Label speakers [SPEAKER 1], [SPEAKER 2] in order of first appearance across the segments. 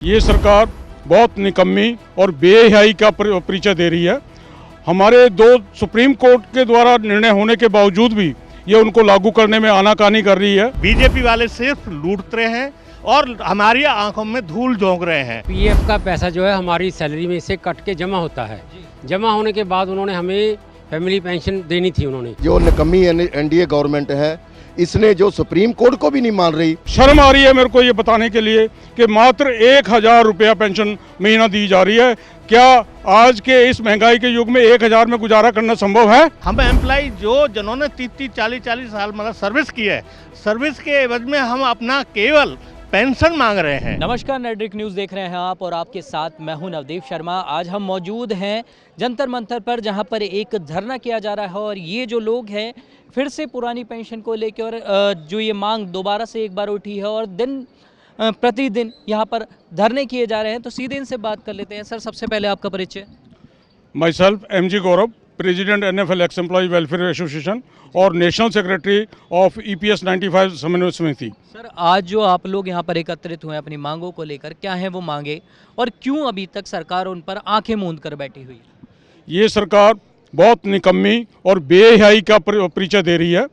[SPEAKER 1] ये सरकार बहुत निकम्मी और बेहयाई का परिचय दे रही है। हमारे दो सुप्रीम कोर्ट के द्वारा निर्णय होने के बावजूद भी ये उनको लागू करने में आनाकानी कर रही है।
[SPEAKER 2] बीजेपी वाले सिर्फ लूटते हैं और हमारी आंखों में धूल झोंक रहे हैं।
[SPEAKER 3] पीएफ का पैसा जो है हमारी सैलरी में से कट के जमा होता है। जमा होने के बाद उन्होंने हमें फैमिली पेंशन देनी थी। उन्होंने
[SPEAKER 4] जो निकम्मी एनडीए गवर्नमेंट है, इसने जो सुप्रीम कोर्ट को भी नहीं मान रही।
[SPEAKER 1] शर्म आ रही है मेरे को ये बताने के लिए कि मात्र 1000 रुपया पेंशन महीना दी जा रही है। क्या आज के इस महंगाई के युग में 1000 में गुजारा करना संभव है?
[SPEAKER 2] हम एम्प्लॉय जो जिन्होंने 30-30, 40-40 साल मतलब सर्विस की है, सर्विस के एवज में हम अपना केवल पेंशन मांग रहे हैं।
[SPEAKER 5] नमस्कार, नेटड्रिक न्यूज़ देख रहे हैं आप और आपके साथ मैं हूं नवदीप शर्मा। आज हम मौजूद हैं जंतर मंतर पर, जहां पर एक धरना किया जा रहा है और ये जो लोग हैं फिर से पुरानी पेंशन को लेकर जो ये मांग दोबारा से एक बार उठी है और दिन प्रतिदिन यहाँ पर धरने किए जा रहे हैं। तो सीधे इनसे बात कर लेते हैं। सर, सबसे पहले आपका परिचय।
[SPEAKER 1] Myself MG Gaurav, president NFL ex employee welfare association और नेशनल सेक्रेटरी ऑफ EPS 95 समन्वय समिति।
[SPEAKER 5] सर, आज जो आप लोग यहाँ पर एकत्रित हुए अपनी मांगों को लेकर, क्या है वो मांगे और क्यों अभी तक सरकार उन पर आंखें मूंद कर बैठी हुई है?
[SPEAKER 1] ये सरकार बहुत निकम्मी और बेहयाई का परिचय दे रही है।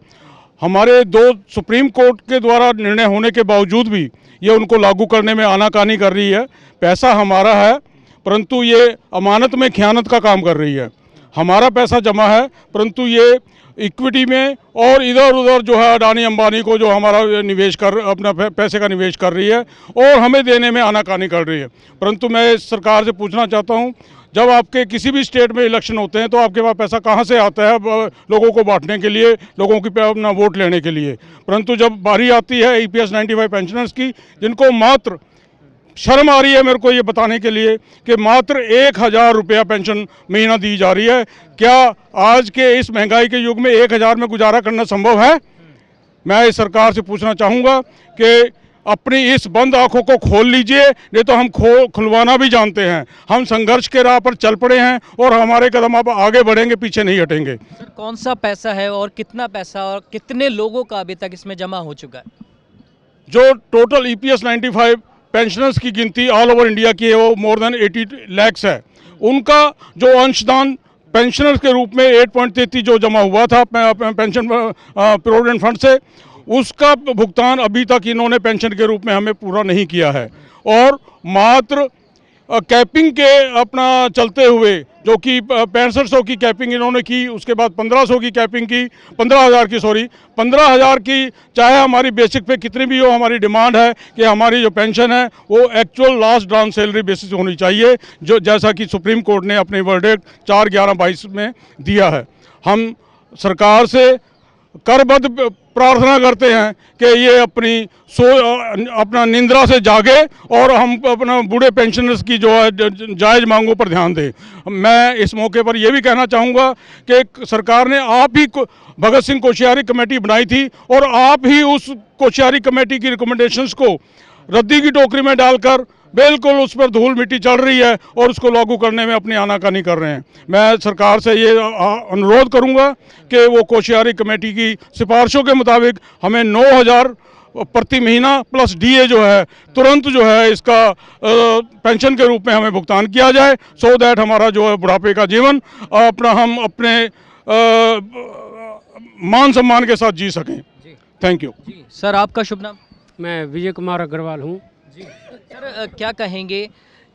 [SPEAKER 1] हमारे दो सुप्रीम कोर्ट के द्वारा निर्णय होने के बावजूद भी ये उनको लागू करने में आनाकानी कर रही है। पैसा हमारा है, परंतु ये अमानत में खयानत का काम कर रही है। हमारा पैसा जमा है, परंतु ये इक्विटी में और इधर उधर जो है अडानी अंबानी को जो हमारा निवेश कर अपना पैसे का निवेश कर रही है और हमें देने में आनाकानी कर रही है। परंतु मैं सरकार से पूछना चाहता हूँ, जब आपके किसी भी स्टेट में इलेक्शन होते हैं तो आपके पास पैसा कहाँ से आता है लोगों को बांटने के लिए, लोगों की अपना वोट लेने के लिए? परंतु जब बारी आती है EPS 95 पेंशनर्स की, जिनको मात्र शर्म आ रही है मेरे को ये बताने के लिए कि मात्र 1000 रुपया पेंशन महीना दी जा रही है। क्या आज के इस महंगाई के युग में 1000 में गुजारा करना संभव है? मैं इस सरकार से पूछना चाहूँगा कि अपनी इस बंद आंखों को खोल लीजिए, नहीं तो हम खुलवाना भी जानते हैं। हम संघर्ष के राह पर चल पड़े हैं और हमारे कदम अब आगे बढ़ेंगे, पीछे नहीं हटेंगे।
[SPEAKER 5] सर, कौन सा पैसा है और कितना पैसा और कितने लोगों का अभी तक इसमें जमा हो चुका है?
[SPEAKER 1] जो टोटल EPS 95 पेंशनर्स की गिनती ऑल ओवर इंडिया की है वो मोर देन 80 लाख है। उनका जो अंशदान पेंशनर्स के रूप में 8.33 जो जमा हुआ था पेंशन प्रोविडेंट फंड से, उसका भुगतान अभी तक इन्होंने पेंशन के रूप में हमें पूरा नहीं किया है। और मात्र कैपिंग के अपना चलते हुए जो कि 6500 की कैपिंग इन्होंने की, उसके बाद 1500 की कैपिंग की, 15,000 की, चाहे हमारी बेसिक पे कितनी भी हो, हमारी डिमांड है कि हमारी जो पेंशन है वो actual last drawn salary basis होनी चाहिए, जो जैसा कि सुप्रीम कोर्ट ने अपने वर्डिक्ट 4/11/22 में दिया है। हम सरकार से करबद्ध प्रार्थना करते हैं कि ये अपना निंद्रा से जागे और हम अपना बूढ़े पेंशनर्स की जो है जायज़ मांगों पर ध्यान दें। मैं इस मौके पर यह भी कहना चाहूँगा कि सरकार ने आप ही भगत सिंह कोश्यारी कमेटी बनाई थी और आप ही उस कोश्यारी कमेटी की रिकमेंडेशंस को रद्दी की टोकरी में डालकर बिल्कुल उस पर धूल मिट्टी चढ़ रही है और उसको लागू करने में अपनी आनाकानी कर रहे हैं। मैं सरकार से ये अनुरोध करूंगा कि वो कोश्यारी कमेटी की सिफारिशों के मुताबिक हमें 9000 प्रति महीना प्लस DA जो है तुरंत जो है इसका पेंशन के रूप में हमें भुगतान किया जाए, सो दैट हमारा जो है बुढ़ापे का जीवन हम अपने मान सम्मान के साथ जी सकें। Thank you.
[SPEAKER 5] सर, आपका शुभ नाम?
[SPEAKER 3] मैं विजय कुमार अग्रवाल हूँ।
[SPEAKER 5] सर, क्या कहेंगे,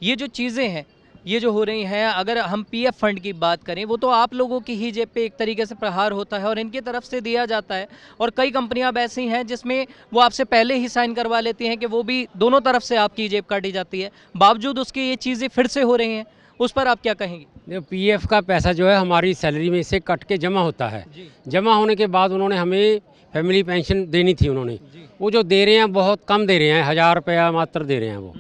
[SPEAKER 5] ये जो चीज़ें हैं ये जो हो रही हैं, अगर हम PF फंड की बात करें, वो तो आप लोगों की ही जेब पे एक तरीके से प्रहार होता है और इनकी तरफ से दिया जाता है। और कई कंपनियां अब ऐसी हैं जिसमें वो आपसे पहले ही साइन करवा लेती हैं कि वो भी दोनों तरफ से आपकी जेब काटी जाती है, बावजूद उसके ये चीज़ें फिर से हो रही हैं, उस पर आप क्या कहेंगे?
[SPEAKER 3] देखो, PF का पैसा जो है हमारी सैलरी में से कट के जमा होता है। जमा होने के बाद उन्होंने हमें फैमिली पेंशन देनी थी। उन्होंने वो जो दे रहे हैं बहुत कम दे रहे हैं, 1000 रुपया मात्र दे रहे हैं वो,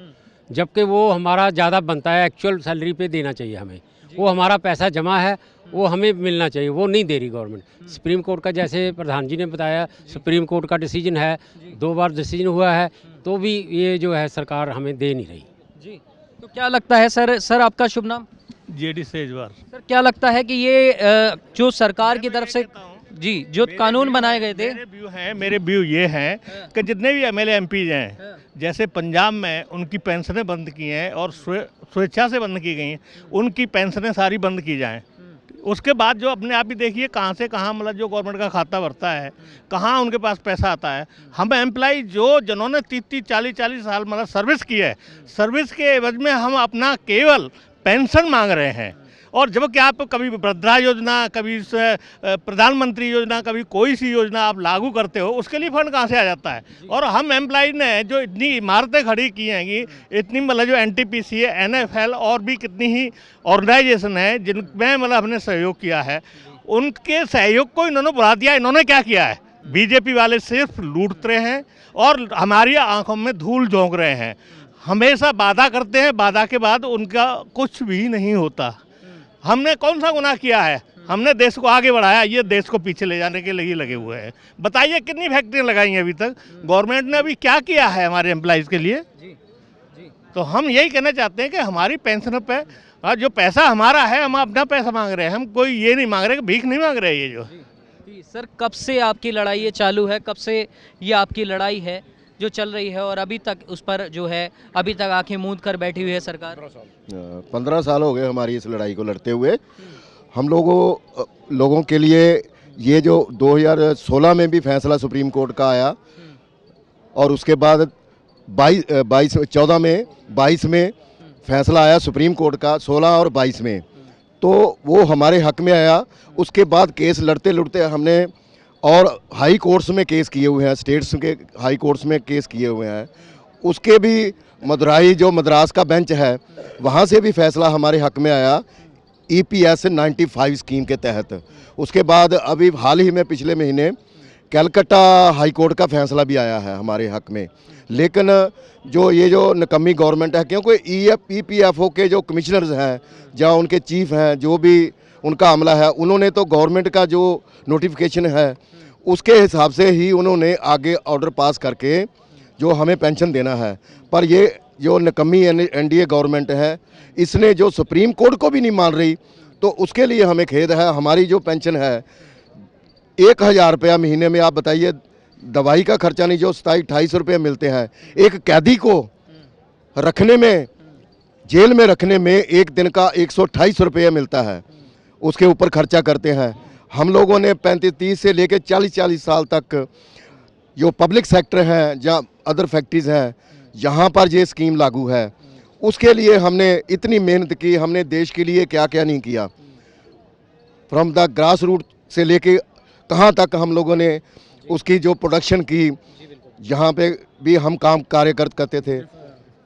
[SPEAKER 3] जबकि वो हमारा ज़्यादा बनता है। एक्चुअल सैलरी पे देना चाहिए हमें। वो हमारा पैसा जमा है, वो हमें मिलना चाहिए, वो नहीं दे रही गवर्नमेंट। सुप्रीम कोर्ट का, जैसे प्रधान जी ने बताया, सुप्रीम कोर्ट का डिसीजन है, 2 बार डिसीजन हुआ है, तो भी ये जो है सरकार हमें दे नहीं रही।
[SPEAKER 5] जी, तो क्या लगता है सर आपका शुभ नाम?
[SPEAKER 2] JD सेजवार।
[SPEAKER 5] सर, क्या लगता है कि ये जो सरकार की तरफ से जो कानून बनाए गए थे,
[SPEAKER 2] मेरे व्यू ये हैं कि जितने भी MLA MPs हैं जैसे पंजाब में उनकी पेंशनें बंद की हैं और स्वेच्छा से बंद की गई हैं, उनकी पेंशनें सारी बंद की जाएं। उसके बाद जो अपने आप ही देखिए कहाँ से कहाँ मतलब जो गवर्नमेंट का खाता भरता है, कहाँ उनके पास पैसा आता है। हम एम्प्लॉय जो जिन्होंने 30-30 40-40 साल मतलब सर्विस की है, सर्विस के एवज में हम अपना केवल पेंशन मांग रहे हैं। और जब कि आप कभी वृद्धा योजना, कभी प्रधानमंत्री योजना, कभी कोई सी योजना आप लागू करते हो, उसके लिए फंड कहाँ से आ जाता है। और हम एम्प्लॉय ने जो इतनी इमारतें खड़ी की हैं कि इतनी मतलब जो NTPC है, NFL और भी कितनी ही ऑर्गेनाइजेशन है जिनमें मतलब हमने सहयोग किया है, उनके सहयोग को इन्होंने बढ़ा दिया। इन्होंने क्या किया है, बीजेपी वाले सिर्फ लूटते हैं और हमारी आंखों में धूल झोंक रहे हैं। हमेशा वादा करते हैं, वादा के बाद उनका कुछ भी नहीं होता। हमने कौन सा गुनाह किया है, हमने देश को आगे बढ़ाया, ये देश को पीछे ले जाने के लिए लगे हुए हैं। बताइए कितनी फैक्ट्रियाँ लगाई हैं अभी तक, गवर्नमेंट ने अभी क्या किया है हमारे एम्प्लॉइज़ के लिए। तो हम यही कहना चाहते हैं कि हमारी पेंशन पे जो पैसा हमारा है, हम अपना पैसा मांग रहे हैं, हम कोई ये नहीं मांग रहे कि भीख नहीं मांग रहे। ये जो
[SPEAKER 5] सर कब से आपकी लड़ाई ये चालू है, कब से ये आपकी लड़ाई है जो चल रही है और अभी तक उस पर जो है अभी तक आंखें मूंद कर बैठी हुई है सरकार?
[SPEAKER 4] 15 साल हो गए हमारी इस लड़ाई को लड़ते हुए। हम लोगों के लिए ये जो 2016 में भी फैसला सुप्रीम कोर्ट का आया और उसके बाद 22 में फैसला आया सुप्रीम कोर्ट का 16 और 22 में, तो वो हमारे हक में आया। उसके बाद केस लड़ते लड़ते हमने और हाई कोर्ट्स में केस किए हुए हैं, स्टेट्स के हाई कोर्ट्स में केस किए हुए हैं। उसके भी मदुराई जो मद्रास का बेंच है, वहाँ से भी फैसला हमारे हक में आया EPS 95 स्कीम के तहत। उसके बाद अभी हाल ही में पिछले महीने कलकत्ता हाई कोर्ट का फैसला भी आया है हमारे हक में। लेकिन जो ये जो निकम्मी गवर्नमेंट है, क्योंकि EPFO के जो कमिश्नर्स हैं, जहाँ उनके चीफ हैं, जो भी उनका अमला है, उन्होंने तो गवर्नमेंट का जो नोटिफिकेशन है उसके हिसाब से ही उन्होंने आगे ऑर्डर पास करके जो हमें पेंशन देना है। पर ये जो निकम्मी NDA गवर्नमेंट है, इसने जो सुप्रीम कोर्ट को भी नहीं मान रही, तो उसके लिए हमें खेद है। हमारी जो पेंशन है 1000 रुपया महीने में, आप बताइए दवाई का खर्चा नहीं, जो 27-28 रुपये मिलते हैं। एक कैदी को रखने में, जेल में रखने में एक दिन का 128 रुपये मिलता है, उसके ऊपर खर्चा करते हैं। हम लोगों ने 35-30 से लेकर 40-40 साल तक जो पब्लिक सेक्टर है, जहाँ अदर फैक्ट्रीज़ हैं, यहाँ पर ये स्कीम लागू है। उसके लिए हमने इतनी मेहनत की, हमने देश के लिए क्या क्या नहीं किया। फ्रॉम द ग्रास रूट से लेके कहाँ तक हम लोगों ने उसकी जो प्रोडक्शन की, यहाँ पे भी हम कार्य करते थे।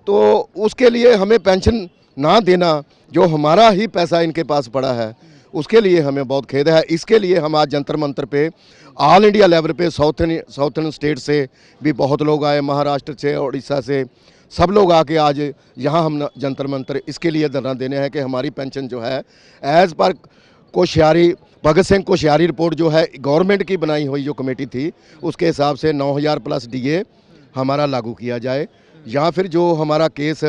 [SPEAKER 4] तो उसके लिए हमें पेंशन ना देना, जो हमारा ही पैसा इनके पास पड़ा है, उसके लिए हमें बहुत खेद है। इसके लिए हम आज जंतर मंतर पे ऑल इंडिया लेवल पे साउथर्न स्टेट से भी बहुत लोग आए, महाराष्ट्र से, उड़ीसा से, सब लोग आके आज यहाँ हम जंतर मंतर इसके लिए धरना देने हैं कि हमारी पेंशन जो है as per Bhagat Singh Koshyari report जो है गवर्नमेंट की बनाई हुई जो कमेटी थी, उसके हिसाब से 9000 प्लस DA हमारा लागू किया जाए, या फिर जो हमारा केस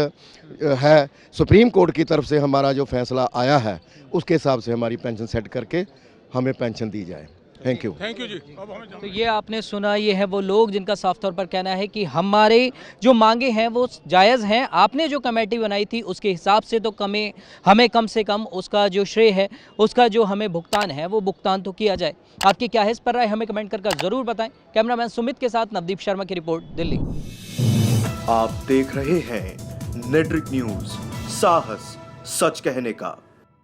[SPEAKER 4] है सुप्रीम कोर्ट की तरफ से हमारा जो फैसला आया है उसके हिसाब से हमारी पेंशन सेट करके हमें पेंशन दी जाए। थैंक यू
[SPEAKER 1] जी। अब हमें
[SPEAKER 5] तो ये आपने सुना, ये है वो लोग जिनका साफ तौर पर कहना है कि हमारे जो मांगे हैं वो जायज़ हैं। आपने जो कमेटी बनाई थी उसके हिसाब से तो हमें कम से कम उसका जो श्रेय है, उसका जो हमें भुगतान है, वो भुगतान तो किया जाए। आपकी क्या है इस पर राय, हमें कमेंट कर ज़रूर बताएं। कैमरामैन सुमित के साथ नवदीप शर्मा की रिपोर्ट, दिल्ली।
[SPEAKER 6] आप देख रहे हैं नेट्रिक न्यूज, साहस सच कहने का।